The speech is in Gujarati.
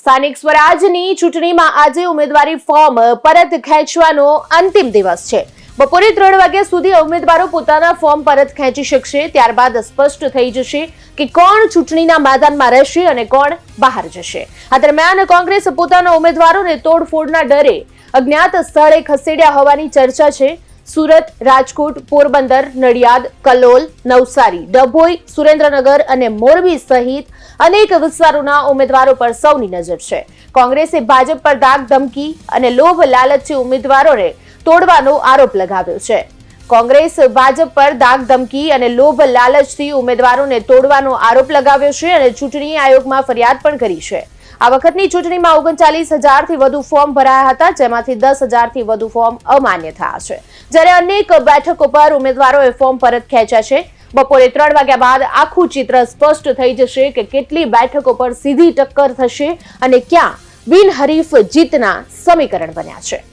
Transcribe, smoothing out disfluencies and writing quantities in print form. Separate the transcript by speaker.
Speaker 1: સ્થાનિક સ્વરાજની ચૂંટણીમાં આજે ઉમેદવારી ફોર્મ પરત ખેંચવાનો અંતિમ દિવસ છે। બપોરે 3 વાગ્યા સુધી ઉમેદવારો પોતાના ફોર્મ પરત ખેંચી શકશે। ત્યારબાદ સ્પષ્ટ થઈ જશે કે કોણ ચૂંટણીના મેદાનમાં રહેશે અને કોણ બહાર જશે। આ દરમિયાન કોંગ્રેસ પોતાના ઉમેદવારોને તોડફોડના ડરે અજ્ઞાત સ્થળે ખસેડ્યા હોવાની ચર્ચા છે। સુરત, રાજકોટ, પોરબંદર, નડિયાદ, કલોલ, નવસારી, ડભોઈ, સુરેન્દ્રનગર અને મોરબી સહિત અનેક વિસ્તારોના ઉમેદવારો પર સૌની નજર છે। કોંગ્રેસે ભાજપ પર દાગ ધમકી અને લોભ લાલચી ઉમેદવારોને તોડવાનો આરોપ લગાવ્યો છે। કોંગ્રેસ ભાજપ પર દાગ ધમકી અને લોભ લાલચથી ઉમેદવારોને તોડવાનો આરોપ લગાવ્યો છે અને ચૂંટણી આયોગમાં ફરિયાદ પણ કરી છે। આ વખતની ચૂંટણીમાં 39,000થી વધુ ફોર્મ ભરાયા હતા, જેમાંથી 10,000થી વધુ ફોર્મ અમાન્ય થયા છે, જ્યારે અનેક બેઠકો પર ઉમેદવારોએ ફોર્મ પરત ખેંચ્યા છે। બપોરે 3 વાગ્યા બાદ આખું ચિત્ર સ્પષ્ટ થઈ જશે કે કેટલી બેઠકો પર સીધી ટક્કર થશે અને ક્યાં બિનહરીફ જીતના સમીકરણ બન્યા છે।